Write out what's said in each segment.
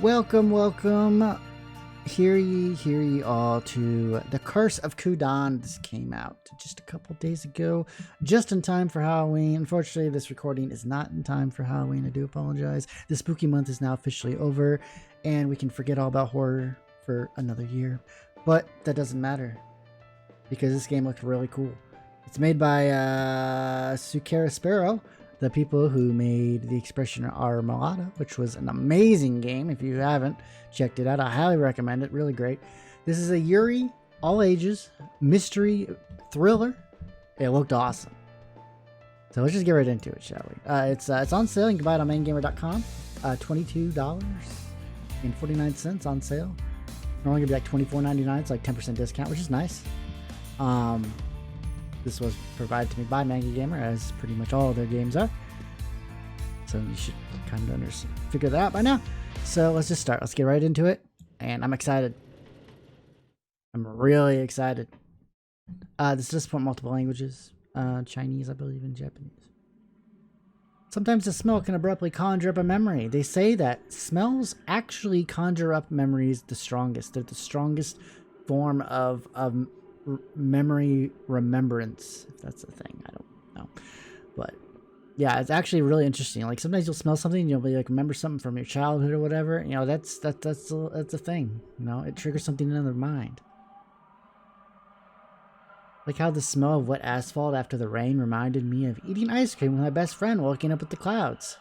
Welcome. Hear ye all to The Curse of Kudan. This came out just a couple days ago, just in time for Halloween. Unfortunately, this recording is not in time for Halloween. I do apologize. The spooky month is now officially over, and we can forget all about horror for another year. But that doesn't matter, because this game looks really cool. It's made by Sukera Sparrow, the people who made The Expression Armada, which was an amazing game. If you haven't checked it out, I highly recommend it. Really great. This is a Yuri, all ages, mystery thriller. It looked awesome. So let's just get right into it, shall we? It's on sale. You can buy it on MangaGamer.com. $22.49 on sale. Normally gonna be like $24.99. It's like 10% discount, which is nice. This was provided to me by MangaGamer, as pretty much all of their games are. So you should kind of figure that out by now. So let's just start. Let's get right into it. And I'm excited. I'm really excited. This does support multiple languages. Chinese, I believe, and Japanese. Sometimes the smell can abruptly conjure up a memory. They say that smells actually conjure up memories the strongest. They're the strongest form of memory remembrance, if that's a thing. I don't know, but yeah, it's actually really interesting. Like sometimes you'll smell something and you'll be like, remember something from your childhood or whatever. You know, that's a thing. You know, it triggers something in their mind. Like how the smell of wet asphalt after the rain reminded me of eating ice cream with my best friend while looking up at the clouds.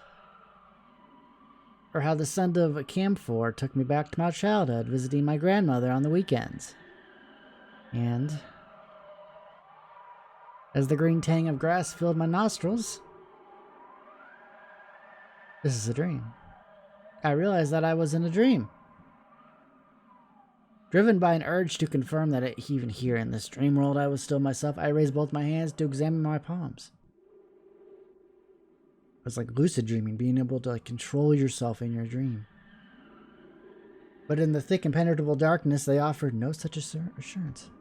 Or how the scent of camphor took me back to my childhood, visiting my grandmother on the weekends. And as the green tang of grass filled my nostrils, this is a dream. I realized that I was in a dream. Driven by an urge to confirm that even here in this dream world I was still myself, I raised both my hands to examine my palms. It was like lucid dreaming, being able to control yourself in your dream. But in the thick impenetrable darkness, they offered no such assurance.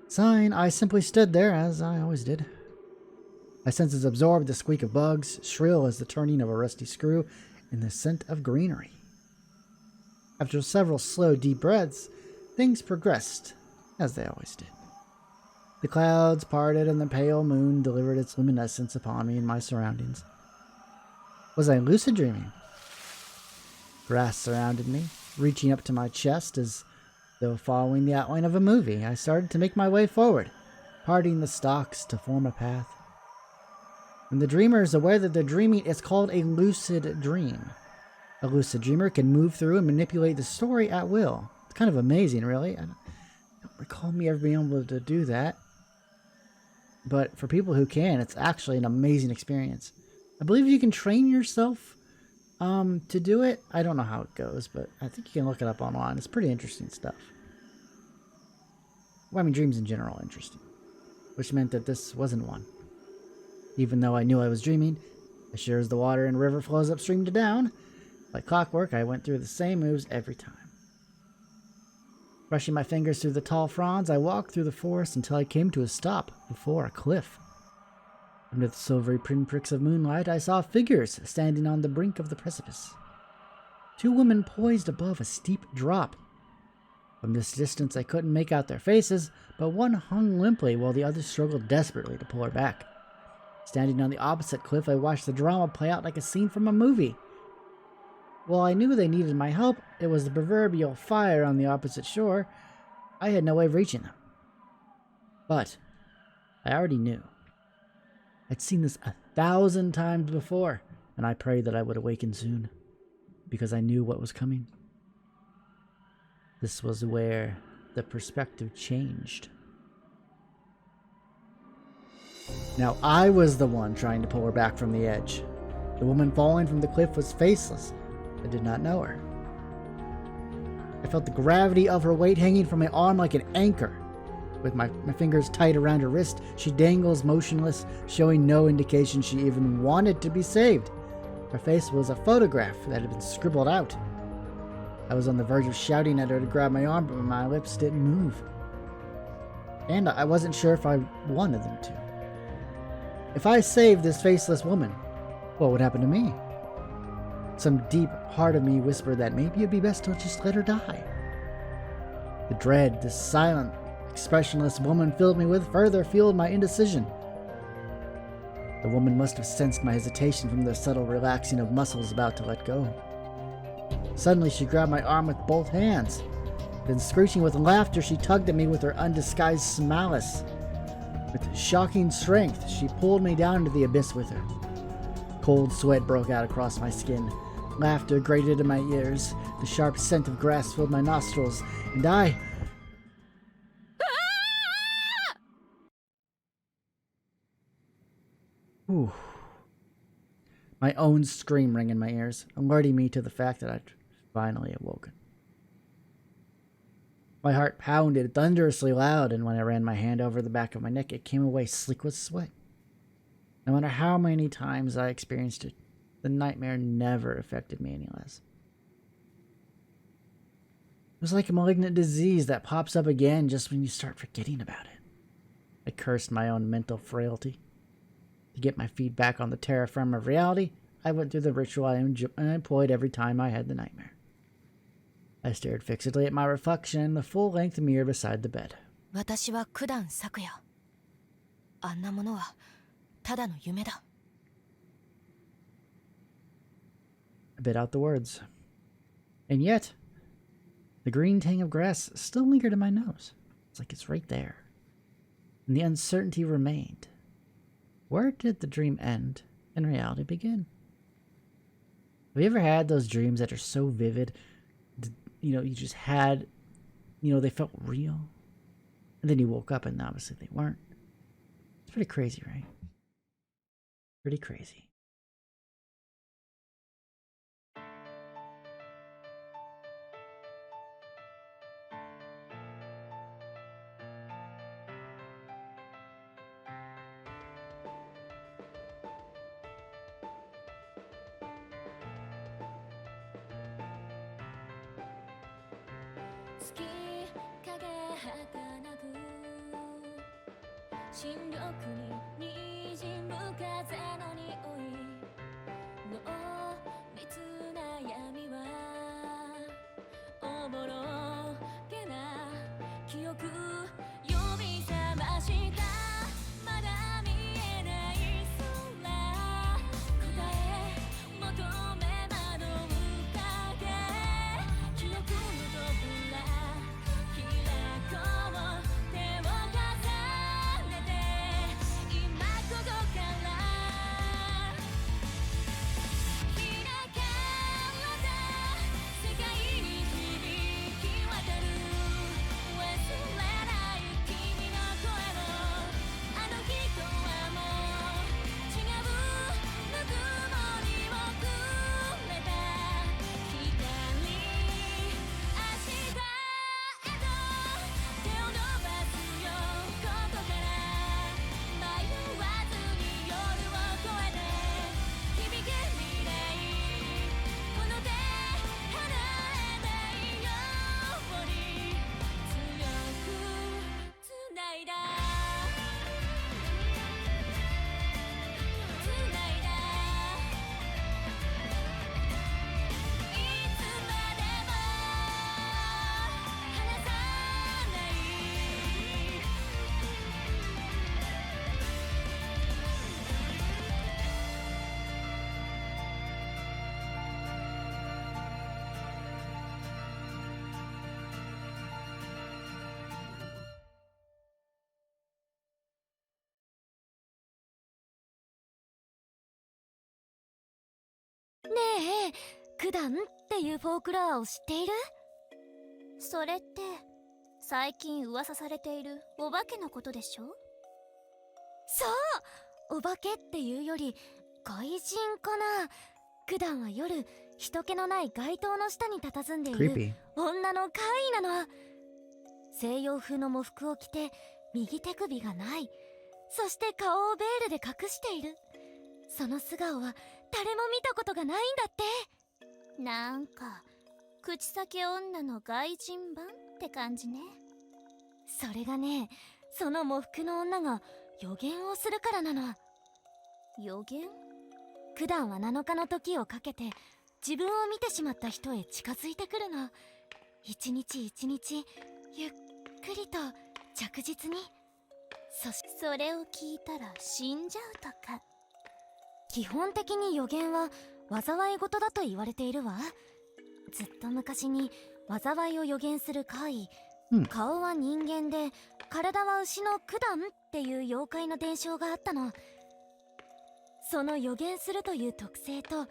Sighing, I simply stood there, as I always did. My senses absorbed the squeak of bugs, shrill as the turning of a rusty screw, and the scent of greenery. After several slow, deep breaths, things progressed, as they always did. The clouds parted and the pale moon delivered its luminescence upon me and my surroundings. Was I lucid dreaming? Grass surrounded me, reaching up to my chest as though following the outline of a movie. I started to make my way forward, parting the stalks to form a path. When the dreamer is aware that they're dreaming, it's called a lucid dream. A lucid dreamer can move through and manipulate the story at will. It's kind of amazing, really. I don't recall me ever being able to do that. But for people who can, it's actually an amazing experience. I believe you can train yourself to do it. I don't know how it goes, but I think you can look it up online. It's pretty interesting stuff. Well, I mean, dreams in general are interesting, which meant that this wasn't one. Even though I knew I was dreaming, as sure as the water in a river flows upstream to down, like clockwork, I went through the same moves every time. Brushing my fingers through the tall fronds, I walked through the forest until I came to a stop before a cliff. Under the silvery pinpricks of moonlight, I saw figures standing on the brink of the precipice. Two women poised above a steep drop. From this distance, I couldn't make out their faces, but one hung limply while the other struggled desperately to pull her back. Standing on the opposite cliff, I watched the drama play out like a scene from a movie. While I knew they needed my help, it was the proverbial fire on the opposite shore. I had no way of reaching them. But I already knew. I'd seen this 1,000 times before, and I prayed that I would awaken soon, because I knew what was coming. This was where the perspective changed. Now I was the one trying to pull her back from the edge. The woman falling from the cliff was faceless. I did not know her. I felt the gravity of her weight hanging from my arm like an anchor. With my fingers tight around her wrist, she dangles motionless, showing no indication she even wanted to be saved. Her face was a photograph that had been scribbled out. I was on the verge of shouting at her to grab my arm, but my lips didn't move. And I wasn't sure if I wanted them to. If I saved this faceless woman, what would happen to me? Some deep part of me whispered that maybe it'd be best to just let her die. The dread this silent, expressionless woman filled me with further fueled my indecision. The woman must have sensed my hesitation from the subtle relaxing of muscles about to let go. Suddenly, she grabbed my arm with both hands. Then, screeching with laughter, she tugged at me with her undisguised malice. With shocking strength, she pulled me down into the abyss with her. Cold sweat broke out across my skin. Laughter grated in my ears. The sharp scent of grass filled my nostrils, and I... Ooh. My own scream rang in my ears, alerting me to the fact that I'd finally awoken. My heart pounded thunderously loud, and when I ran my hand over the back of my neck, it came away sleek with sweat. No matter how many times I experienced it, the nightmare never affected me any less. It was like a malignant disease that pops up again just when you start forgetting about it. I cursed my own mental frailty. To get my feet back on the terra firma of reality, I went through the ritual I employed every time I had the nightmare. I stared fixedly at my reflection in the full-length mirror beside the bed. 私はKudan Sakuya。あんなものはただの夢だ。I bit out the words. And yet, the green tang of grass still lingered in my nose. It's like it's right there. And the uncertainty remained. Where did the dream end and reality begin? Have you ever had those dreams that are so vivid? You just had, they felt real. And then you woke up and obviously they weren't. It's pretty crazy, right? Pretty crazy.ねえ、クダンっていうフォークロアを知っている？それって最近噂されているお化けのことでしょ？そう、お化けっていうより怪人かな。クダンは夜人気のない街灯の下に佇んでいる女の怪異なの。西洋風の喪服を着て右手首がない、そして顔をベールで隠している。その素顔は誰も見たことがないんだって。なんか口先女の外人版って感じね。それがね、その喪服の女が予言をするからなの。予言？クダンは7日の時をかけて自分を見てしまった人へ近づいてくるの。一日一日ゆっくりと着実に。それを聞いたら死んじゃうとか。基本的に予言は災い事だと言われているわ。ずっと昔に災いを予言する怪異、顔は人間で体は牛のクダンっていう妖怪の伝承があったの。その予言するという特性と、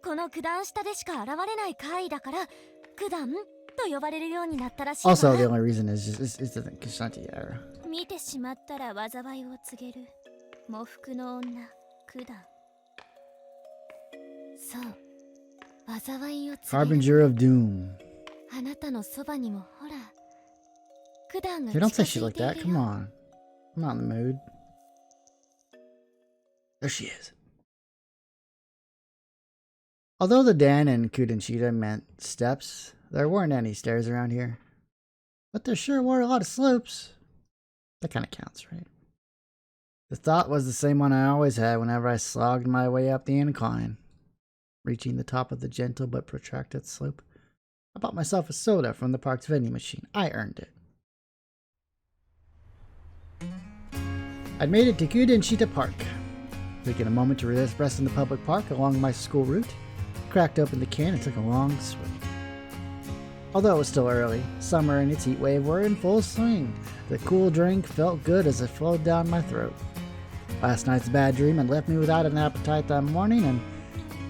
この九段下でしか現れない怪異だからクダンと呼ばれるようになったらしいわ。 Also, the only reason is the Kishanti era. 見てしまったら災いを告げる喪服の女クダン。そう、災いを告げる Harbinger of Doom. あなたのそばにもほらクダンが Hey, don't 近 say shit づい like てい that. る Come よ。 on. I'm not in the mood. There she is. Although the Dan and Kudanshita meant steps, there weren't any stairs around here. But there sure were a lot of slopes. That kind of counts, right? The thought was the same one I always had whenever I slogged my way up the incline. Reaching the top of the gentle but protracted slope, I bought myself a soda from the park's vending machine. I earned it. I'd made it to Kudanshita Park. Taking a moment to rest in the public park along my school route, cracked open the can and took a long swig. Although it was still early, summer and its heat wave were in full swing. The cool drink felt good as it flowed down my throat. Last night's bad dream had left me without an appetite that morning, and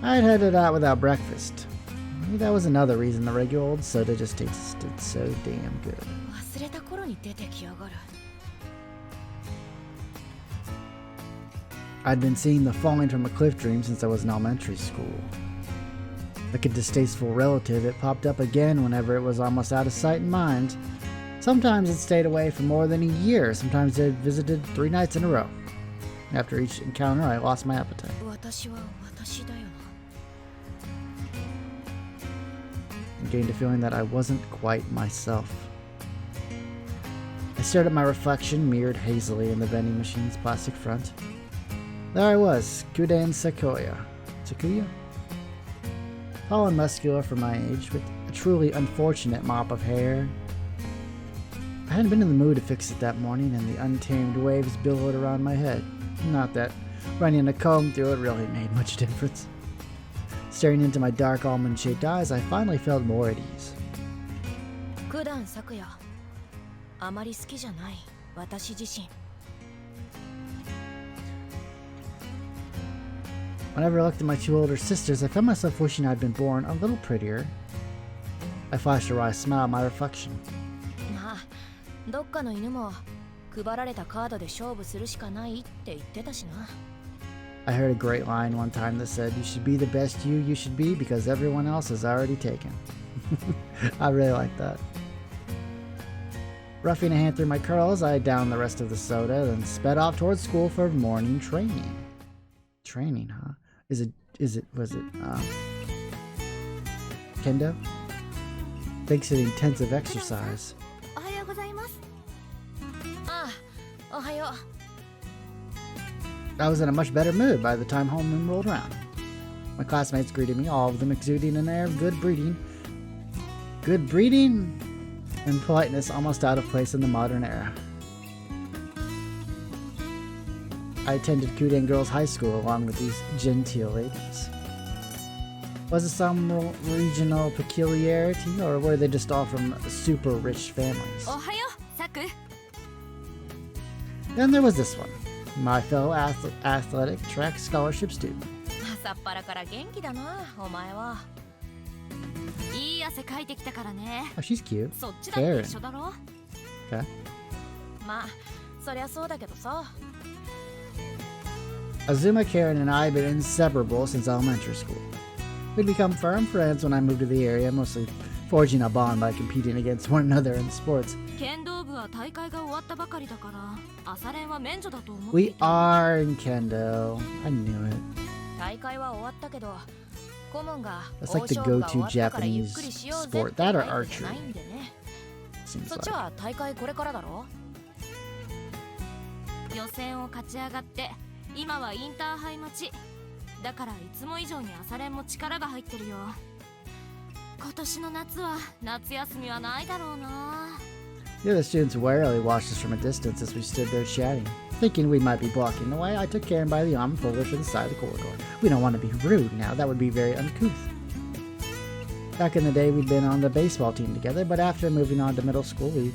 I'd headed out without breakfast. Maybe that was another reason the regular old soda just tasted so damn good. I'd been seeing the falling from a cliff dream since I was in elementary school. Like a distasteful relative, it popped up again whenever it was almost out of sight and mind. Sometimes it stayed away for more than a year, sometimes it visited 3 nights in a row. After each encounter, I lost my appetite. I gained a feeling that I wasn't quite myself. I stared at my reflection, mirrored hazily in the vending machine's plastic front. There I was, Kudan Sakuya. Sakuya? Tall and muscular for my age, with a truly unfortunate mop of hair. I hadn't been in the mood to fix it that morning, and the untamed waves billowed around my head. Not that running a comb through it really made much difference. Staring into my dark almond-shaped eyes, I finally felt more at ease. Kudan Sakuya. あまり好きじゃない、私自身。 Whenever I looked at my 2 older sisters, I found myself wishing I'd been born a little prettier. I flashed a wry smile at my reflection. まあ、どっかの犬も配られたカードで勝負するしかないって言ってたしな。 I heard a great line one time that said, "You should be the best you should be because everyone else is already taken." I really like that. Roughing a hand through my curls, I downed the rest of the soda, then sped off towards school for morning training. Training, huh? Was it kendo? Thanks to the intensive exercise. I was in a much better mood by the time homeroom rolled around. My classmates greeted me, all of them exuding an air of good breeding and politeness almost out of place in the modern era. I attended Kudan Girls High School along with these genteel ladies. Was it some regional peculiarity, or were they just all from super rich families? Then there was this one, my fellow athletic track scholarship student. Oh, she's cute. Karen. Okay. Azuma, Karen, and I had been inseparable since elementary school. We'd become firm friends when I moved to the area, mostly forging a bond by competing against one another in sports. We are in kendo. I knew it. That's like the go-to Japanese sport. That or archery. Seems like. だからいつも以上に朝練も力が入ってるよ。今年の夏は夏休みはないだろうな。 The other students warily watched us from a distance as we stood there chatting. Thinking we might be blocking the way, I took Karen by the arm and pulled her to the side of the corridor. We don't want to be rude now, that would be very uncouth. Back in the day, we'd been on the baseball team together, but after moving on to middle school, we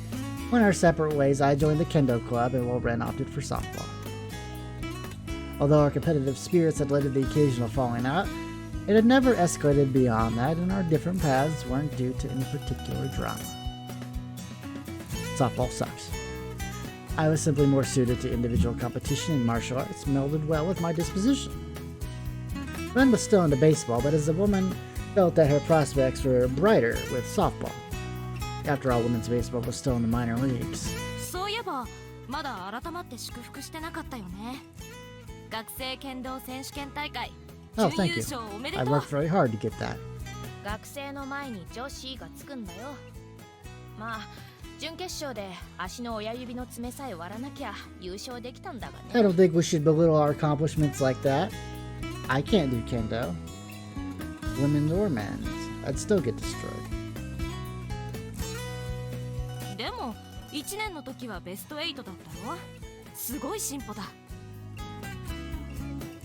went our separate ways. I joined the kendo club, and Ren opted for softball. Although our competitive spirits had led to the occasional falling out, it had never escalated beyond that, and our different paths weren't due to any particular drama. Softball sucks. I was simply more suited to individual competition, and martial arts melded well with my disposition. Ren was still into baseball, but as a woman, felt that her prospects were brighter with softball. After all, women's baseball was still in the minor leagues. そういえばまだ改まって祝福してなかったよね。学生剣道選手権大会 Oh, 準 thank 優 you. 勝おめで I とう。 worked very hard to get that. 学生の前に女子がつくんだよ。まあ準決勝で足の親指の爪さえ割らなきゃ優勝できたんだが I ね。 don't think we should belittle our accomplishments like that. I can't do kendo. Women's or men's. I'd still get destroyed. でも1年の時はベスト8だったろ。すごい進歩だ。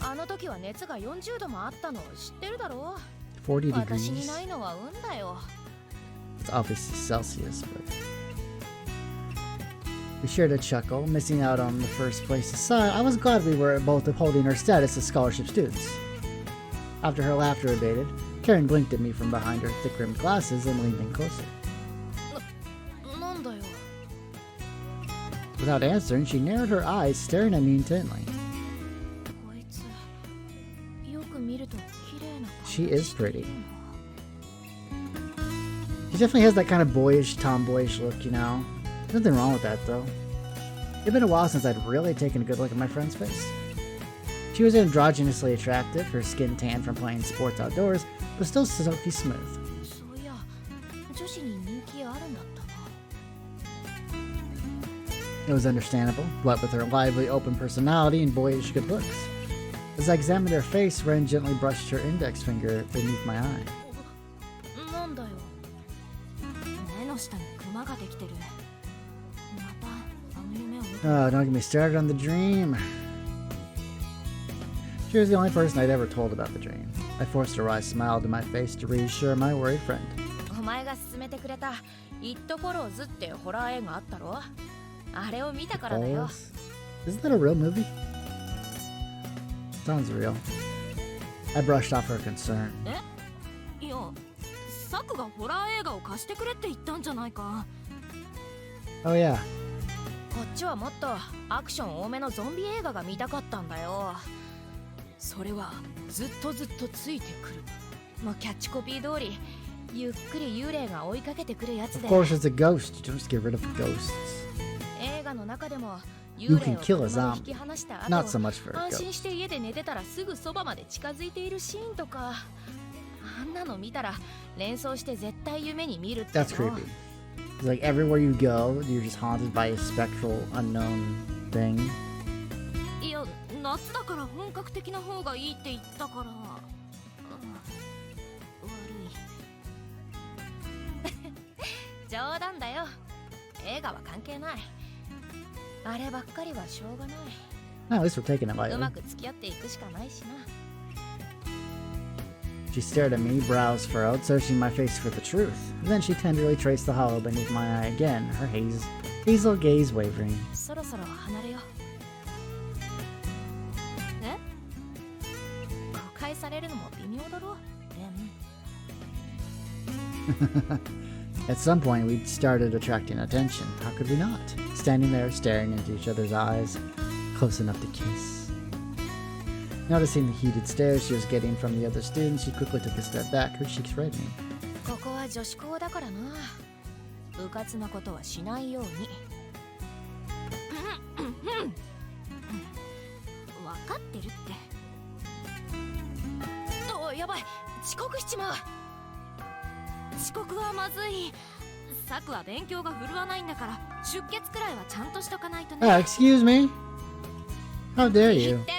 あの時は熱が40度もあったの知ってるだろう。 40私に degrees. ないのは運だよ。 It's obviously Celsius, but... We shared a chuckle, missing out on the first place aside. I was glad we were both upholding our status as scholarship students. After her laughter abated, Karen blinked at me from behind her thick-rimmed glasses and leaned in closer. なんだよ。 Without answering, she narrowed her eyes, staring at me intently. こいつよく見ると綺麗な顔 She is pretty. She definitely has that kind of boyish, tomboyish look, you know? There's nothing wrong with that, though. It'd been a while since I'd really taken a good look at my friend's face. She was androgynously attractive, her skin tanned from playing sports outdoors, but still silky smooth. そういや女子に人気あるんだったな。 It was understandable, what with her lively, open personality and boyish good looks. As I examined her face, Ren gently brushed her index finger beneath my eye. なんだよ。目の下にクマができてる。またあの夢を見た。 Oh, don't get me started on the dream. She was the only person I'd ever told about the dream. I forced a wry smile to my face to reassure my worried friend. お前が勧めてくれた「イットフォローズ」ってホラー映画あったろ。あれを見たからだよ。 Isn't that a real movie? Sounds real. I brushed off her concern. いや、サクがホラー映画を貸してくれって言ったんじゃないか。 Oh yeah. こっちはもっとアクション多めのゾンビ映画が見たかったんだよ。それはずっとずっとついてくる。もうキャッチコピー通り、ゆっくり幽霊が追いかけてくるやつで。 Of course, it's a ghost. You don't just get rid of ghosts. 映画の中でも You 幽霊 can を kill a 車に zombie. 引き離した Not 後 so much for a 安心 ghost. して家で寝てたらすぐそばまで近づいているシーンとか、あんなの見たら連想して絶対夢に見るって That's creepy. It's like everywhere you go, you're just haunted by a spectral, unknown thing. いや、夏だから本格的な方がいいって言ったから、悪い。冗談だよ。映画は関係ない。あればっかりはしょうがない。 No, at least we're taking it う lightly. まく付き合っていくしかないしな。 She stared at me, brows furrowed, searching my face for the truth. Then she tenderly traced the hollow beneath my eye again, her hazel gaze wavering. そろそろ離れよう。え？誤解されるのも微妙だろ。At some point, we'd started attracting attention. How could we not? Standing there, staring into each other's eyes, close enough to kiss. Noticing the heated stares she was getting from the other students, she quickly took a step back, her cheeks reddening. ここは女子校だからな。部活のことはしないように。分かってるって。おい、やばい、遅刻しちまう。遅刻はまずい。サクは勉強が振るわないんだから、出欠くらいはちゃんとしとかないとね。 Excuse me? How dare 言 you? ってろ。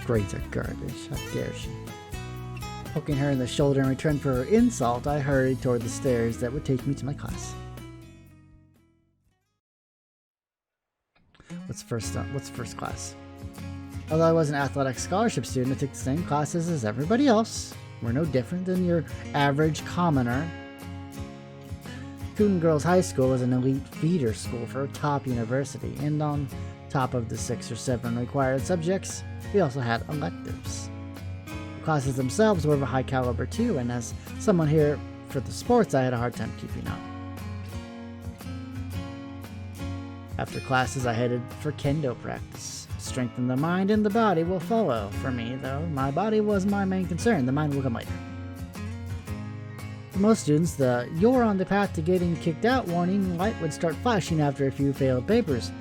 grades are garbage. How dare she? Poking her in the shoulder in return for her insult, I hurried toward the stairs that would take me to my class. What's first class? Although I was an athletic scholarship student, I took the same classes as everybody else. We're no different than your average commoner. Kudan Girls High School was an elite feeder school for a top university, and on top of the 6 or 7 required subjects, we also had electives. The classes themselves were of a high caliber too, and as someone here for the sports, I had a hard time keeping up. After classes, I headed for kendo practice. Strengthen the mind and the body will follow. For me, though, my body was my main concern. The mind will come later. For most students, the "you're on the path to getting kicked out" warning light would start flashing after a few failed papers.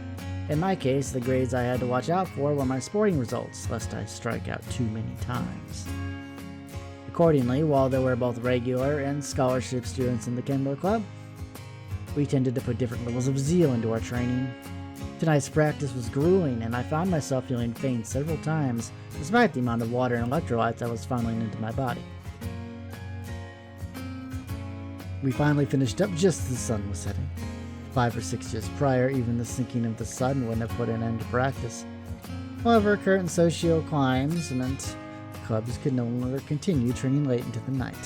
In my case, the grades I had to watch out for were my sporting results, lest I strike out too many times. Accordingly, while there were both regular and scholarship students in the kendo club, we tended to put different levels of zeal into our training. Tonight's practice was grueling, and I found myself feeling faint several times, despite the amount of water and electrolytes I was funneling into my body. We finally finished up just as the sun was setting. 5 or 6 years prior, even the sinking of the sun wouldn't have put an end to practice. However, current social climes meant clubs could no longer continue training late into the night.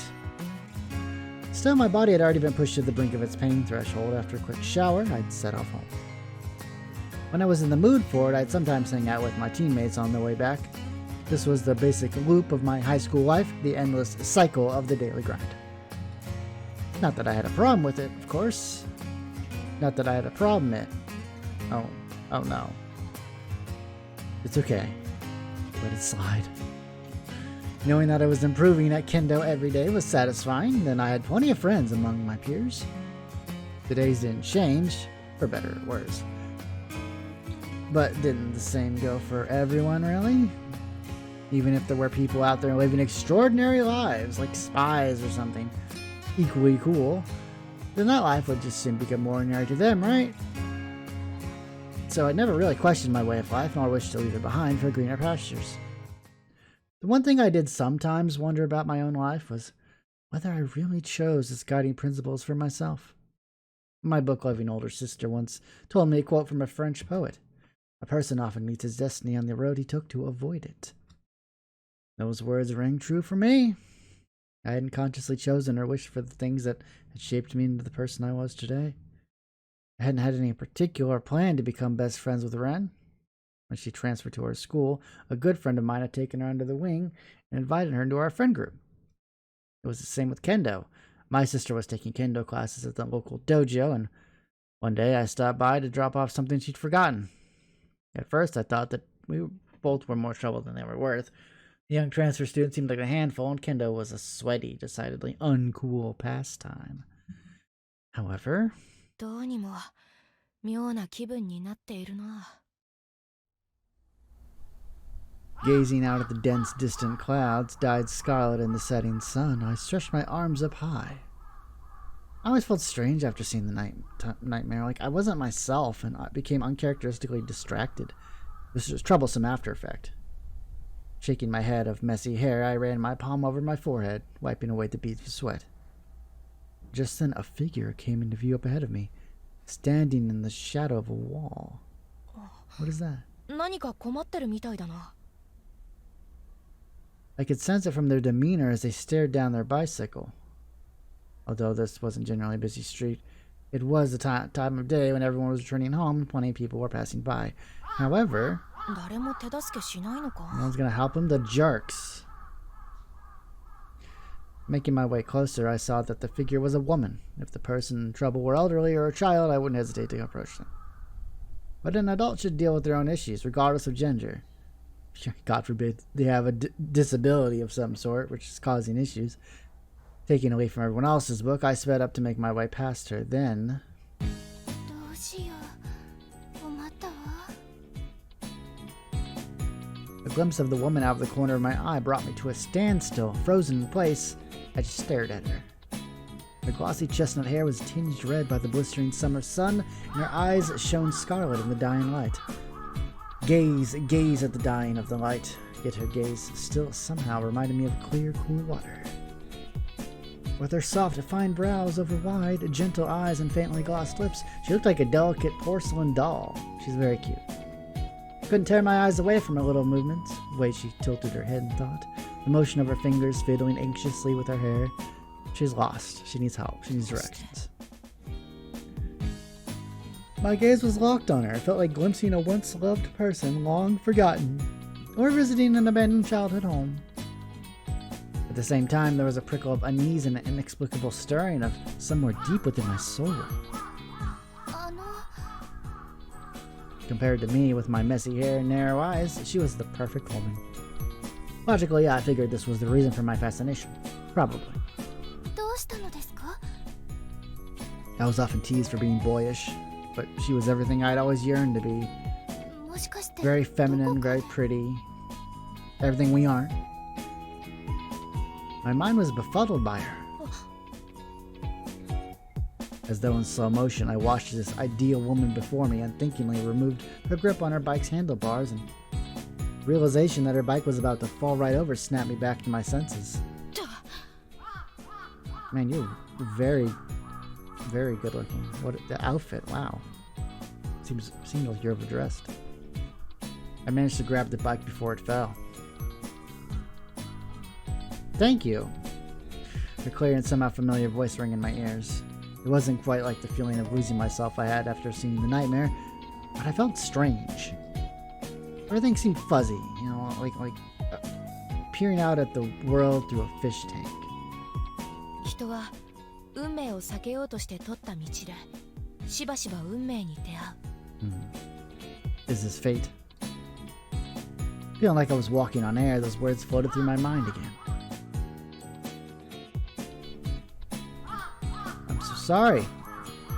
Still, my body had already been pushed to the brink of its pain threshold. After a quick shower, I'd set off home. When I was in the mood for it, I'd sometimes hang out with my teammates on the way back. This was the basic loop of my high school life, the endless cycle of the daily grind. Not that I had a problem with it, of course. Not that I had a problem it. Oh no. It's okay. Let it slide. Knowing that I was improving at kendo every day was satisfying, and I had plenty of friends among my peers. The days didn't change, for better or worse. But didn't the same go for everyone, really? Even if there were people out there living extraordinary lives, like spies or something, equally cool, then that life would just soon become more ordinary to them, right? So I never really questioned my way of life, nor wished to leave it behind for greener pastures. The one thing I did sometimes wonder about my own life was whether I really chose its guiding principles for myself. My book-loving older sister once told me a quote from a French poet. A person often meets his destiny on the road he took to avoid it. Those words rang true for me. I hadn't consciously chosen or wished for the things that had shaped me into the person I was today. I hadn't had any particular plan to become best friends with Ren. When she transferred to our school, a good friend of mine had taken her under the wing and invited her into our friend group. It was the same with kendo. My sister was taking kendo classes at the local dojo, and one day I stopped by to drop off something she'd forgotten. At first, I thought that we both were more trouble than they were worth. The young transfer student seemed like a handful, and kendo was a sweaty, decidedly uncool pastime. However, gazing out at the dense, distant clouds dyed scarlet in the setting sun, I stretched my arms up high. I always felt strange after seeing the nightmare, like I wasn't myself, and I became uncharacteristically distracted. This was a troublesome after effect. Shaking my head of messy hair, I ran my palm over my forehead, wiping away the beads of sweat. Just then, a figure came into view up ahead of me, standing in the shadow of a wall. What is that? I could sense it from their demeanor as they stared down their bicycle. Although this wasn't generally a busy street, it was the time of day when everyone was returning home and plenty of people were passing by. However, no one's gonna help them, the jerks. Making my way closer, I saw that the figure was a woman. If the person in trouble were elderly or a child, I wouldn't hesitate to approach them. But an adult should deal with their own issues, regardless of gender. God forbid they have a disability of some sort, which is causing issues. Taking away from everyone else's book, I sped up to make my way past her. Then a glimpse of the woman out of the corner of my eye brought me to a standstill, frozen in place. I just stared at her. Her glossy chestnut hair was tinged red by the blistering summer sun, and her eyes shone scarlet in the dying light. gaze at the dying of the light, yet her gaze still somehow reminded me of clear, cool water. With her soft, fine brows over wide, gentle eyes, and faintly glossed lips, she looked like a delicate porcelain doll. She's very cute. Couldn't tear my eyes away from her little movements, the way she tilted her head and thought, the motion of her fingers fiddling anxiously with her hair. She's lost. She needs help. She needs directions. My gaze was locked on her. It felt like glimpsing a once-loved person long forgotten, or visiting an abandoned childhood home. At the same time, there was a prickle of unease and an inexplicable stirring of somewhere deep within my soul. Compared to me, with my messy hair and narrow eyes, she was the perfect woman. Logically, I figured this was the reason for my fascination. Probably. I was often teased for being boyish, but she was everything I'd always yearned to be. Very feminine, very pretty. Everything we aren't. My mind was befuddled by her. As though in slow motion, I watched this ideal woman before me unthinkingly removed her grip on her bike's handlebars, and realization that her bike was about to fall right over snapped me back to my senses. Man, you're very, very good looking. What the outfit? Wow. Seems like you're overdressed. I managed to grab the bike before it fell. Thank you. Her clear and somehow familiar voice rang in my ears. It wasn't quite like the feeling of losing myself I had after seeing the nightmare, but I felt strange. Everything seemed fuzzy, you know, like peering out at the world through a fish tank. Is this fate? Feeling like I was walking on air, those words floated through my mind again. I'm so sorry.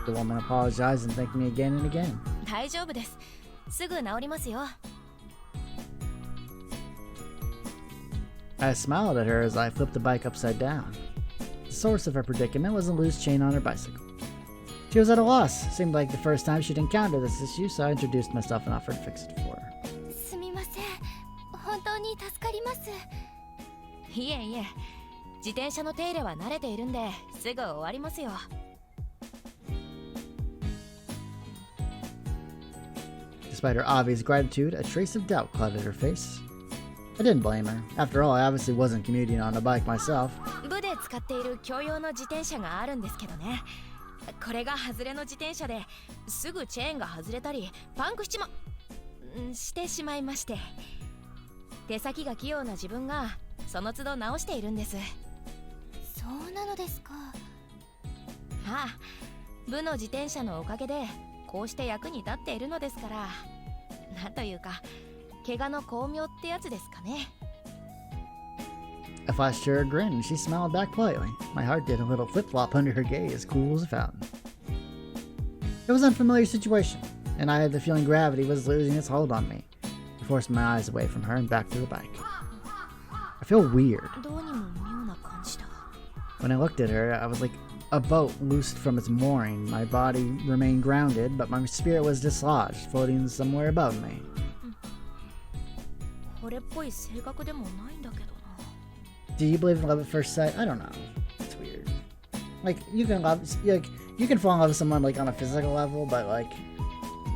The woman apologized and thanked me again and again. I smiled at her as I flipped the bike upside down. The source of her predicament was a loose chain on her bicycle. She was at a loss. Seemed like the first time she'd encountered this issue, so I introduced myself and offered to fix it for her. Despite her obvious gratitude, a trace of doubt clouded her face. I didn't blame her. After all, I obviously wasn't commuting on a bike myself. I flashed her a grin and she smiled back politely. My heart did a little flip-flop under her gaze, cool as a fountain. It was an unfamiliar situation, and I had the feeling gravity was losing its hold on me. I forced my eyes away from her and back to the bike. I feel weird. When I looked at her, I was like a boat loosed from its mooring. My body remained grounded, but my spirit was dislodged, floating somewhere above me. Do you believe in love at first sight? I don't know. It's weird. Like, you can fall in love with someone like on a physical level, but like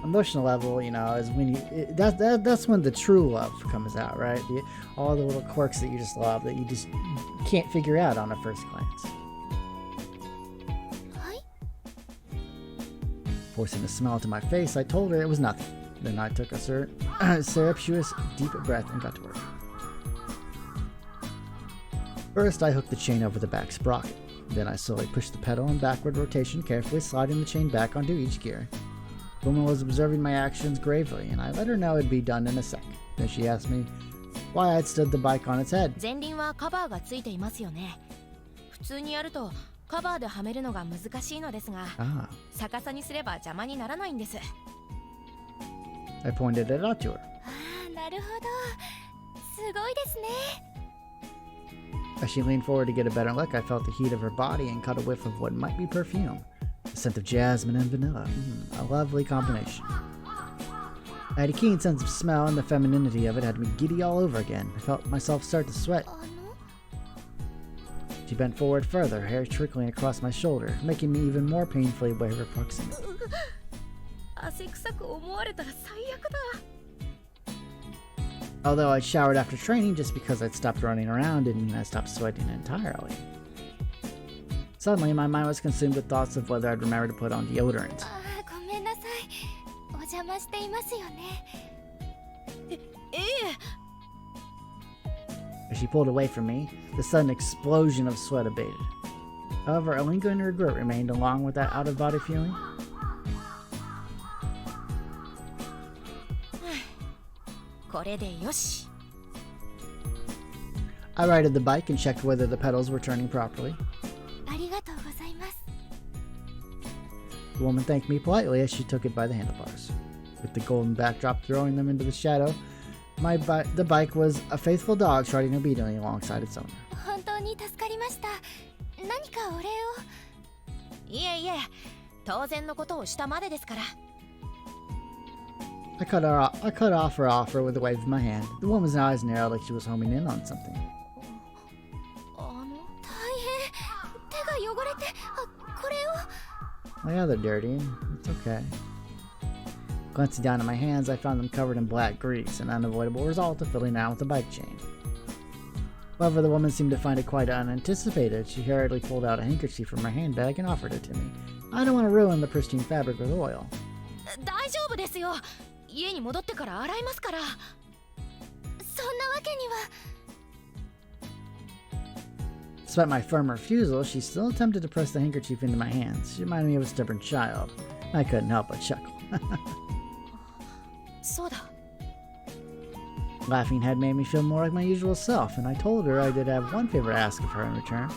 emotional level, you know, is when that's when the true love comes out, right? All the little quirks that you just love that you just can't figure out on a first glance. Forcing a smile to my face, I told her it was nothing. Then I took a surreptitious deep breath and got to work. First, I hooked the chain over the back sprocket. Then I slowly pushed the pedal in backward rotation, carefully sliding the chain back onto each gear. The woman was observing my actions gravely, and I let her know it'd be done in a sec. Then she asked me why I'd stood the bike on its head. I pointed it out to her. As she leaned forward to get a better look, I felt the heat of her body and caught a whiff of what might be perfume. The scent of jasmine and vanilla. A lovely combination. I had a keen sense of smell, and the femininity of it had me giddy all over again. I felt myself start to sweat. She bent forward further, hair trickling across my shoulder, making me even more painfully aware of her proximity. Although I'd showered after training, just because I'd stopped running around didn't mean I stopped sweating entirely. Suddenly, my mind was consumed with thoughts of whether I'd remember to put on deodorant. As she pulled away from me, the sudden explosion of sweat abated. However, a lingering regret remained along with that out-of-body feeling. I righted the bike and checked whether the pedals were turning properly. The woman thanked me politely as she took it by the handlebars. With the golden backdrop throwing them into the shadow, the bike was a faithful dog trotting obediently alongside its owner. I cut off her offer with a wave of my hand. The woman's eyes narrowed like she was homing in on something. Oh yeah, they're dirty. It's okay. Glancing down at my hands, I found them covered in black grease, an unavoidable result of filling out with a bike chain. However, the woman seemed to find it quite unanticipated. She hurriedly pulled out a handkerchief from her handbag and offered it to me. I don't want to ruin the pristine fabric with oil. Despite my firm refusal, she still attempted to press the handkerchief into my hands. She reminded me of a stubborn child. I couldn't help but chuckle. Laughing had made me feel more like my usual self, and I told her I did have one favor to ask of her in return.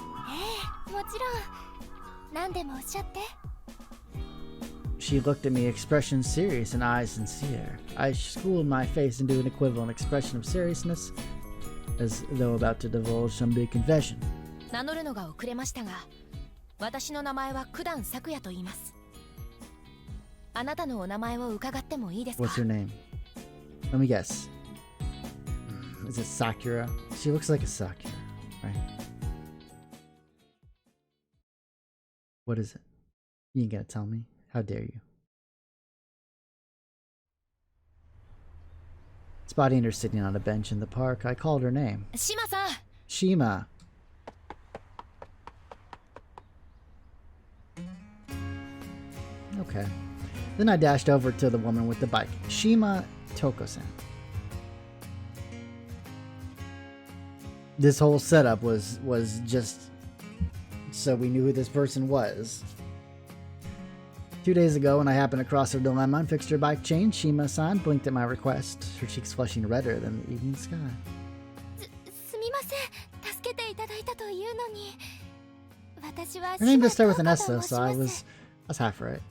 She looked at me, expression serious and eyes sincere. I schooled my face into an equivalent expression of seriousness, as though about to divulge some big confession. What's her name? Let me guess. Is it Sakura? She looks like a Sakura, right? What is it? You ain't gonna tell me? How dare you? Spotting her sitting on a bench in the park, I called her name. Shima-san! Shima! Okay. Then I dashed over to the woman with the bike. Shima Touko-san. This whole setup was just so we knew who this person was. 2 days ago, when I happened across her dilemma and fixed her bike chain, Shima-san blinked at my request, her cheeks flushing redder than the evening sky. Her name does start with an S though, so I was half right.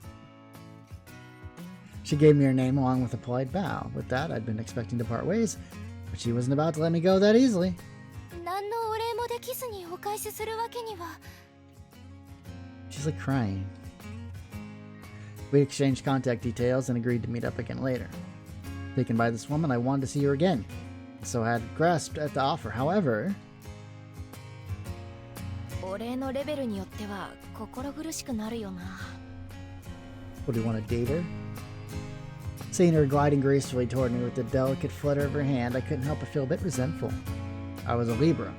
She gave me her name along with a polite bow. With that, I'd been expecting to part ways, but she wasn't about to let me go that easily. She's like crying. We exchanged contact details and agreed to meet up again later. Taken by this woman, I wanted to see her again, so I had grasped at the offer. However, what do you want to date her? Seeing her gliding gracefully toward me with the delicate flutter of her hand, I couldn't help but feel a bit resentful. I was a Libra.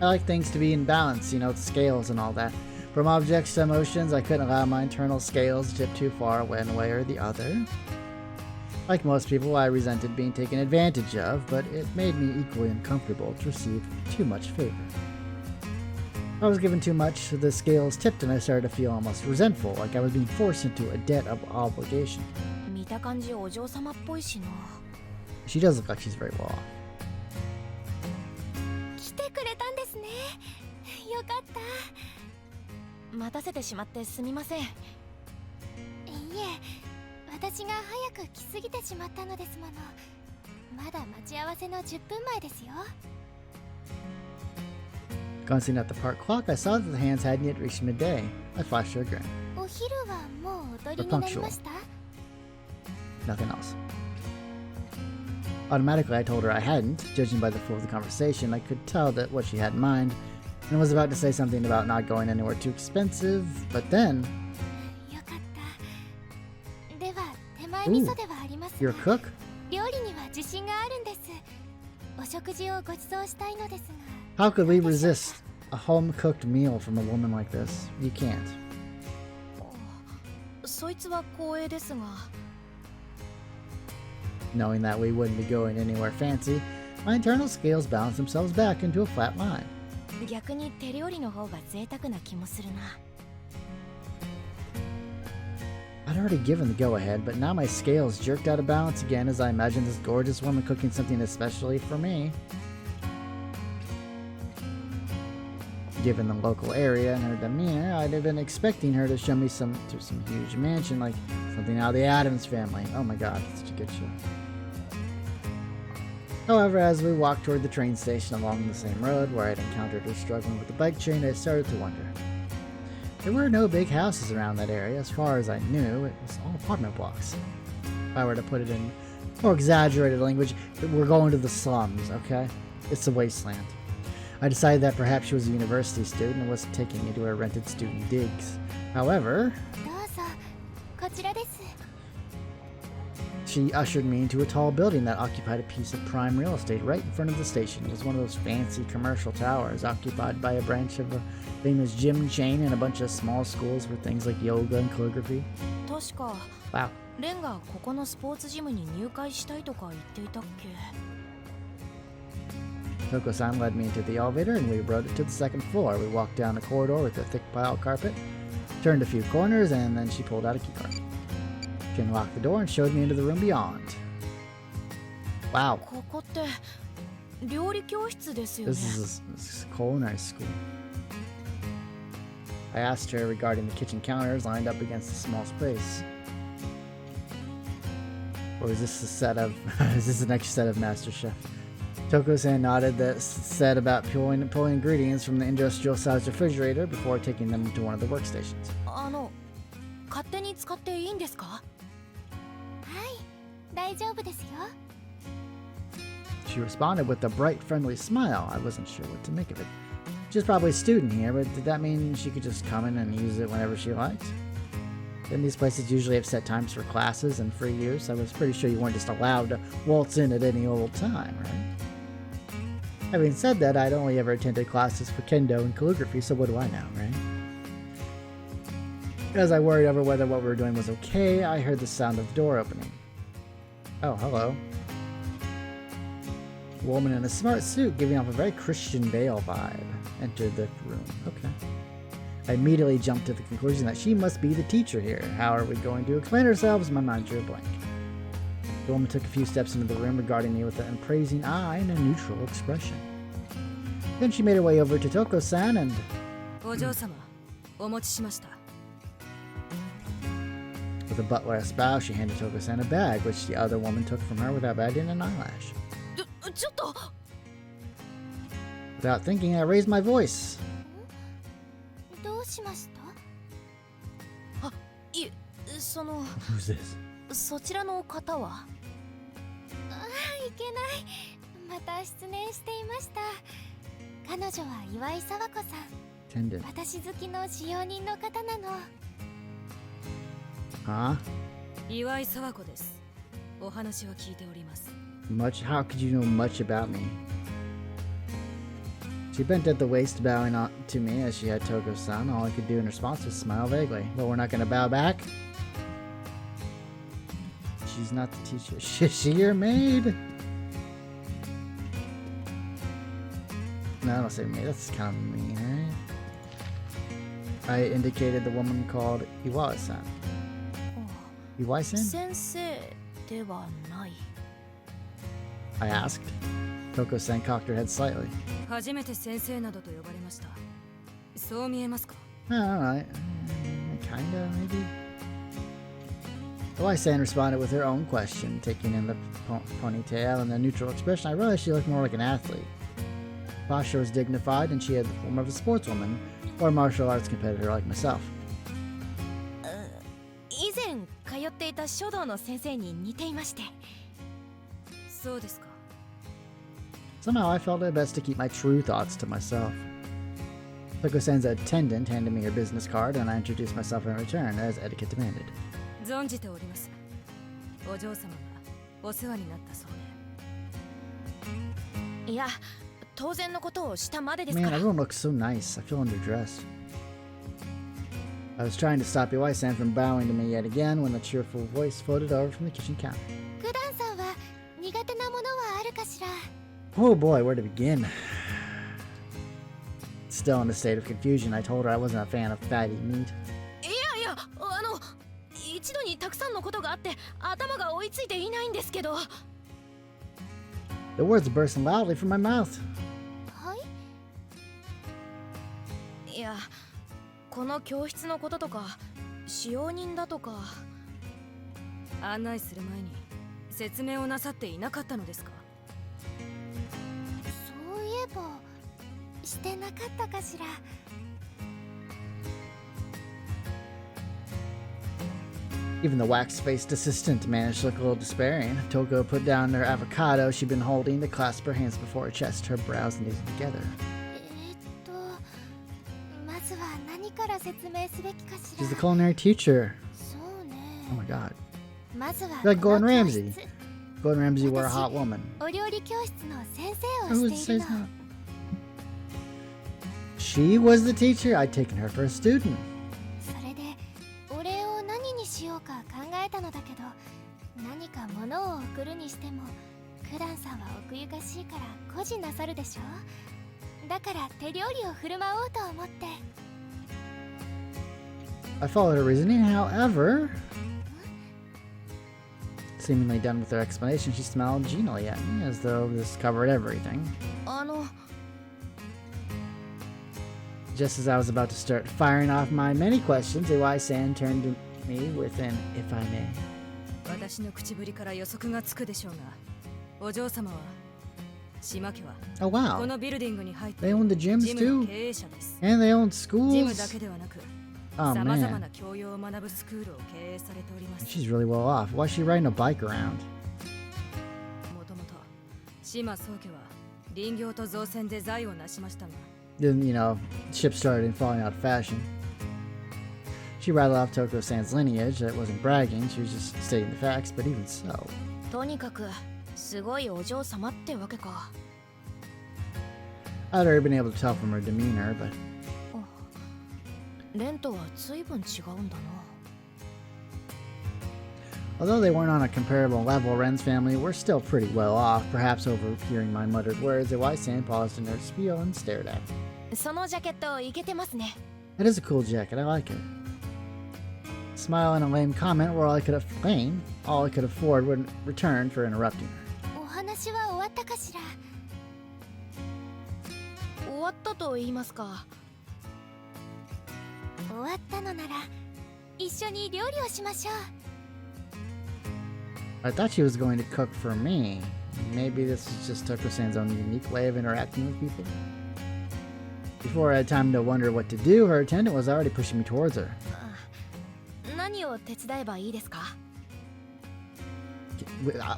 I like things to be in balance, you know, scales and all that. From objects to emotions, I couldn't allow my internal scales to tip too far one way or the other. Like most people, I resented being taken advantage of, but it made me equally uncomfortable to receive too much favor. If I was given too much, the scales tipped and I started to feel almost resentful, like I was being forced into a debt of obligation. She does look like she's very well off. Glancing at the park clock, I saw that the hands hadn't yet reached midday. I flashed her a grin. We're punctual. Nothing else. Automatically, I told her I hadn't. Judging by the flow of the conversation, I could tell that what she had in mind, and was about to say something about not going anywhere too expensive, but then... Ooh, you're a cook? How could we resist a home-cooked meal from a woman like this? You can't. Knowing that we wouldn't be going anywhere fancy, my internal scales balanced themselves back into a flat line. I'd already given the go-ahead, but now my scales jerked out of balance again as I imagined this gorgeous woman cooking something especially for me. Given the local area and her demeanor, I'd have been expecting her to show me some huge mansion, like something out of the Addams Family. Oh my god, it's such a good show. However, as we walked toward the train station along the same road where I'd encountered her struggling with the bike chain, I started to wonder. There were no big houses around that area. As far as I knew, it was all apartment blocks. If I were to put it in more exaggerated language, we're going to the slums, okay? It's a wasteland. I decided that perhaps she was a university student and was taking me to her rented student digs. However, she ushered me into a tall building that occupied a piece of prime real estate right in front of the station. It was one of those fancy commercial towers occupied by a branch of a famous gym chain and a bunch of small schools for things like yoga and calligraphy. Wow. Toko-san led me into the elevator and we rode it to the second floor. We walked down a corridor with a thick pile carpet, turned a few corners, and then she pulled out a keycard. She unlocked the door and showed me into the room beyond. Wow. This is a culinary school. I asked her regarding the kitchen counters lined up against a small space. Or is this is this the next set of MasterChef? Toko-san nodded that said about pulling ingredients from the industrial-sized refrigerator before taking them to one of the workstations. She responded with a bright, friendly smile. I wasn't sure what to make of it. She's probably a student here, but did that mean she could just come in and use it whenever she liked? Then these places usually have set times for classes and free use. I was pretty sure you weren't just allowed to waltz in at any old time, right? Having said that, I'd only ever attended classes for kendo and calligraphy, so what do I know, right? As I worried over whether what we were doing was okay, I heard the sound of the door opening. Oh, hello. A woman in a smart suit giving off a very Christian Bale vibe entered the room. Okay. I immediately jumped to the conclusion that she must be the teacher here. How are we going to explain ourselves? My mind drew a blank. The woman took a few steps into the room, regarding me with an appraising eye and a neutral expression. Then she made her way over to Toko-san and... With a butler-esque bow, she handed Toko-san a bag, which the other woman took from her without batting an eyelash. Without thinking, I raised my voice. Who's this? そちらの方は？いけない。また失念していました。彼女は岩井沢子さん。私好きの使用人の方なの。Huh? 岩井沢子です。お話は聞いております。Much? How could you know much about me? She bent at the waist, bowing on to me as she had Toko-san. All I could do in response was smile vaguely. But we're not going to bow back? She's not the teacher. Is she your maid? No, I don't say maid. That's kind of mean, right? I indicated the woman called Iwai-san. Iwai-san? Sensei ではない。I asked. Toko-san cocked her head slightly. 初めて先生などと呼ばれました。そう見えますか? Alright. Kinda, maybe. Iwai-san responded with her own question, taking in the ponytail and the neutral expression. I realized she looked more like an athlete. Posture was dignified, and she had the form of a sportswoman or a martial arts competitor like myself. 以前通っていた書道の先生に似ていまして。そうですか。 Somehow I felt it best to keep my true thoughts to myself. Touko-san's attendant handed me her business card, and I introduced myself in return, as etiquette demanded. 存じております。お嬢様がお世話になったそうで。いや、当然のことをしたまでですか Man, ら。 everyone looks so nice. I feel underdressed. I was trying to stop Iwai-san from bowing to me yet again when a cheerful voice floated over from the kitchen counter. クダンさんは苦手なものはあるかしら Oh boy, where to begin? Still in a state of confusion, I told her I wasn't a fan of fatty meat. いやいや、一度にたくさんのことがあって頭が追いついていないんですけど。 The words burst loudly from my mouth. はい いや、この教室のこととか使用人だとか案内する前に説明をなさっていなかったのですか。そういえばしてなかったかしら Even the wax-faced assistant managed to look a little despairing. Touko put down her avocado she'd been holding to clasp her hands before her chest, her brows knitted together. まずは何から説明すべきかし She's the ら culinary teacher. そうね Oh my god. まずは Like こ Gordon の教 Ramsay. 室 Gordon Ramsay were a hot woman. お料理教室の先生 Who を would してい say るの that? She was the teacher. I'd taken her for a student. それでお礼を何にしようか考えたのだけど何か物を送るにしてもクダンさんは奥ゆかしいから孤児なさるでしょだから手料理を振る舞おうと思って I followed her reasoning, however, seemingly done with her explanation, she smiled genially at me as though this covered everything. Just as I was about to start firing off my many questions, Iwai-san turned to me with an "if I may." 私の口ぶりから予測がつくでしょうが、お嬢様は島家は Oh こ wow, のビルディングに入って they own the ジ gyms ムの too, 経営者です。 and they own ジムだ schools. けではなく、 Oh さまざま man, な教養を学ぶスクールを経営されております。 she's really well off. Why is she riding a bike around? もともと島宗家は林業と造船で財を成しましたが、 Then, you know, ships started falling out of fashion. She rattled off Touko-san's lineage. That wasn't bragging, she was just stating the facts, but even so. とにかくすごいお嬢様ってわけか I'd already been able to tell from her demeanor, but レンとは随分違うんだな although they weren't on a comparable level, Ren's family were still pretty well off. Perhaps overhearing my muttered words, Iwai-san paused in her spiel and stared at me. そのジャケットイケてますね That is a cool jacket, I like it. Smile and a lame comment were all I could afford when returned for interrupting her. お話は終わったかしら終わったと言いますか。終わったのなら一緒に料理をしましょう I thought she was going to cook for me. Maybe this is just Touko-san's own unique way of interacting with people. Before I had time to wonder what to do, her attendant was already pushing me towards her. 何を手伝えばいいですか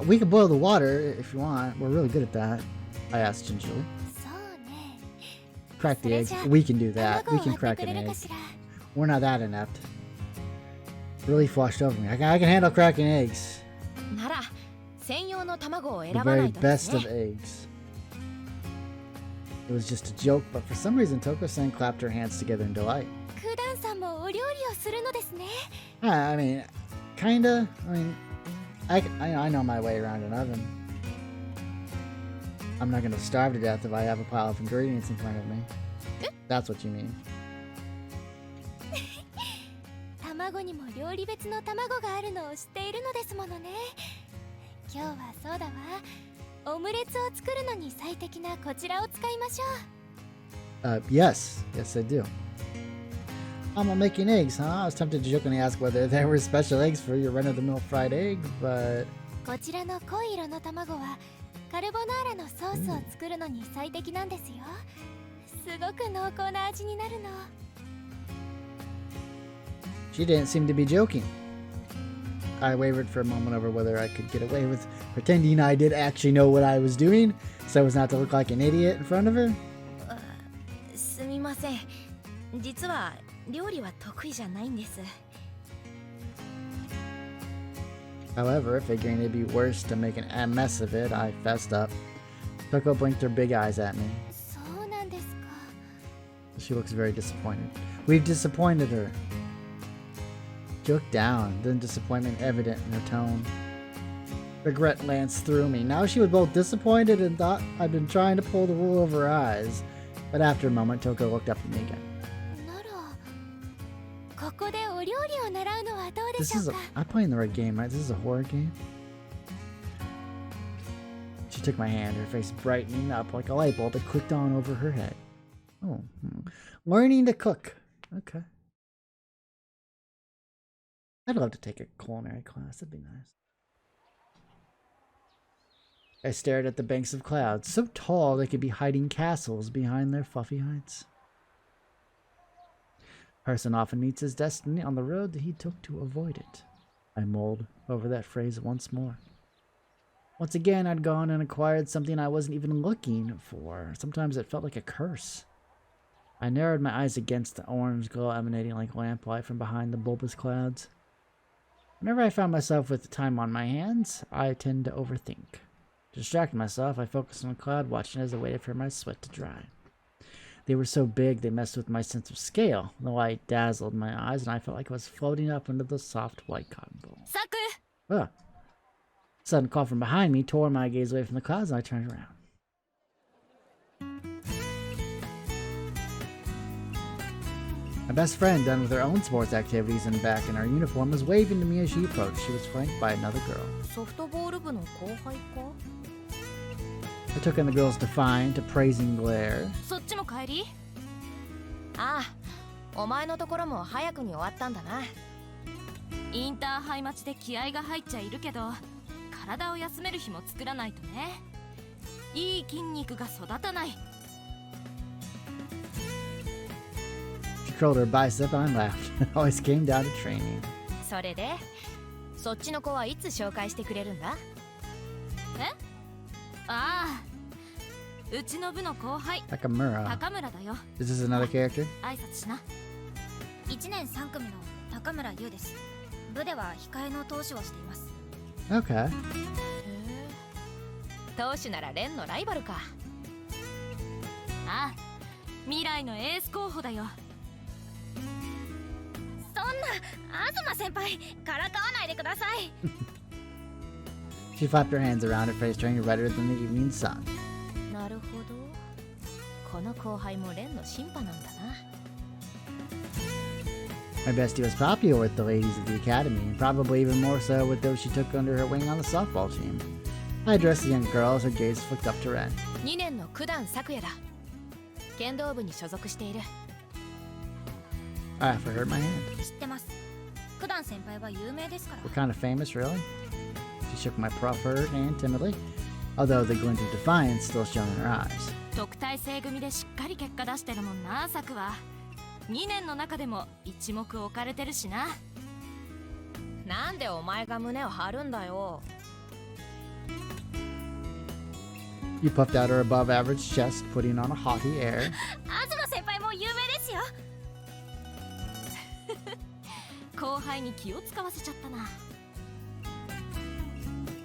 We can boil the water if you want. We're really good at that. I asked gingerly. そうね Crack the eggs. We can do that. We can crack an egg. We're not that inept. Really flushed over me. I can handle cracking eggs. なら専用の卵を選 The ばな very いとです best of ね eggs. It was just a joke, but for some reason Touko-san clapped her hands together in delight. クダンさんもお料理をするのですね I mean, kinda. I know my way around an oven. I'm not gonna starve to death if I have a pile of ingredients in front of me. That's what you mean. 卵にも料理別の卵があるのを知っているのですものね今日はそうだわオムレツを作るのに最適なこちらを使いましょう Yes, I do. Making eggs, huh? I was tempted to jokingly ask whether there were special eggs for your run-of-the-mill fried egg, but こちらの濃い色の卵はカルボナーラのソースを作るのに最適なんですよすごく濃厚な味になるの she didn't seem to be joking. I wavered for a moment over whether I could get away with pretending I did actually know what I was doing, so as not to look like an idiot in front of her. すみません。実は料理は得意じゃないんです。However, figuring it'd be worse to make a mess of it, I fessed up. Touko blinked her big eyes at me. そうなんですか。 She looks very disappointed. We've disappointed her. She looked down, then disappointment evident in her tone. Regret lanced through me. Now she was both disappointed and thought I'd been trying to pull the wool over her eyes. But after a moment, Touko looked up at me again. なら、ここでお料理を習うのはどうで This しょう is か。 I'm playing the right game, right? This is a horror game. She took my hand, her face brightening up like a light bulb that clicked on over her head. Oh, learning to cook. Okay. I'd love to take a culinary class. That'd be nice. I stared at the banks of clouds, so tall they could be hiding castles behind their fluffy heights. A person often meets his destiny on the road that he took to avoid it. I mulled over that phrase once more. Once again, I'd gone and acquired something I wasn't even looking for. Sometimes it felt like a curse. I narrowed my eyes against the orange glow emanating like lamplight from behind the bulbous clouds. Whenever I found myself with time on my hands, I tend to overthink. To distract myself, I focused on the cloud watching as I waited for my sweat to dry. They were so big they messed with my sense of scale. The light dazzled my eyes, and I felt like I was floating up into the soft white cotton wool. Saku! A sudden call from behind me tore my gaze away from the clouds, and I turned around. My best friend, done with her own sports activities and back in her uniform, was waving to me as she approached. She was flanked by another girl. ソフトボール部の後輩か？ I took in the girl's defiant, appraising glare. そっちも帰り？ああ、お前のところも早くに終わったんだな。インターハイ待ちで気合が入っちゃいるけど、体を休める日も作らないとね。いい筋肉が育たない。She curled her bicep and I laughed. It always came down to training. それで、そっちの子はいつ紹介してくれるんだ？え？ああ、うちの部の後輩。Nakamura. 高村だよ。Is this another character? 挨拶しな。1年3組の高村優です。部では控えの投手をしています。Okay. 投手ならレンのライバルか。ああ、未来のエース候補だよ。そんな、東先輩、からかわないでください。She flapped her hands around her face, turning redder than the evening sun. なるほど。この後輩もレンの審判なんだな。My bestie was popular with the ladies of the academy, and probably even more so with those she took under her wing on the softball team. I addressed the young girl as her gaze flicked up to Ren. 2年の九段咲也だ。剣道部に所属している。I offered her my hand. 知ってます。九段先輩は有名ですから。 We're kind of famous, really? She shook my proffered hand timidly, although the glint of defiance still shone in her eyes. 特待生組でしっかり結果出してるもんな、サクは。2年の中でも一目置かれてるしな。なんでお前が胸を張るんだよ。You puffed out her above average chest, putting on a haughty air. 東先輩も有名ですよ。後輩に気を使わせちゃったな。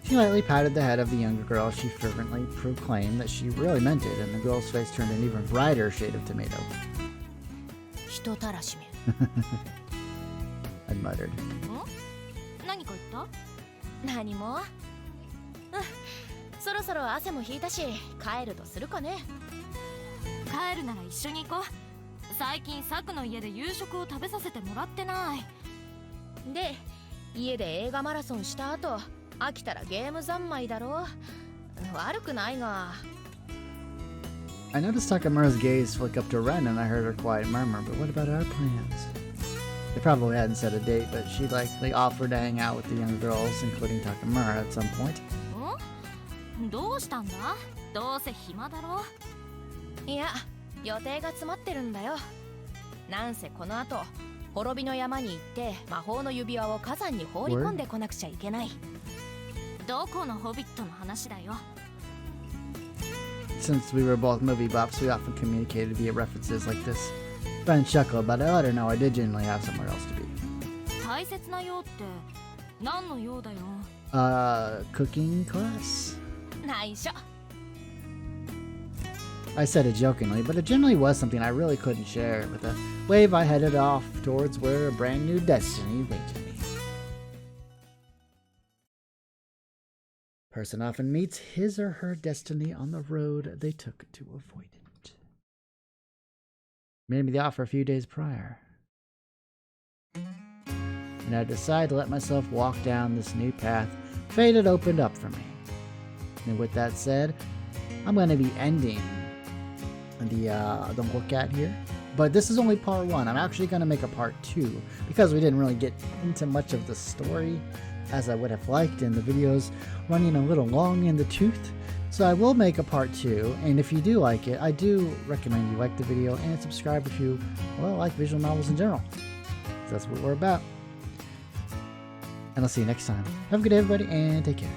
She lightly patted the head of the younger girl. She fervently proclaimed that she really meant it, and the girl's face turned an even brighter shade of tomato. 人たらしめ。I muttered. 何か言った？何も。そろそろ汗も引いたし、帰るとするかね。帰るなら一緒に行こう。最近サクの家で夕食を食べさせてもらってない。で、家で映画マラソンした後、飽きたらゲーム三昧だろ。悪くないが。I noticed Takamura's gaze flick up to Ren, and I heard her quiet murmur, but what about our plans? They probably hadn't set a date, but she likely offered to hang out with the young girls, including Takamura, at some point. どうしたんだ？どうせ暇だろ。いや、予定が詰まってるんだよ。なんせこの後、滅びの山に行って魔法の指輪を火山に放り込んでこなくちゃいけない。どこのホビットの話だよ。 Since we were both movie buffs, we often communicated via references like this. Ben chuckled, but I let her know I did genuinely have somewhere else to be. 大切な用って何の用だよ。 Cooking class? 内緒。 I said it jokingly, but it generally was something I really couldn't share. With a wave, I headed off towards where a brand new destiny waited me. Person often meets his or her destiny on the road they took to avoid it. Made me the offer a few days prior, and I decided to let myself walk down this new path fate had opened up for me. And with that said, I'm going to be ending the look at here, but this is only part 1. I'm actually going to make a part 2 because we didn't really get into much of the story as I would have liked, and the video's running a little long in the tooth. So I will make a part 2, and if you do like it, I do recommend you like the video and subscribe if you, well, like visual novels in general. That's what we're about. And I'll see you next time. Have a good day, everybody, and take care.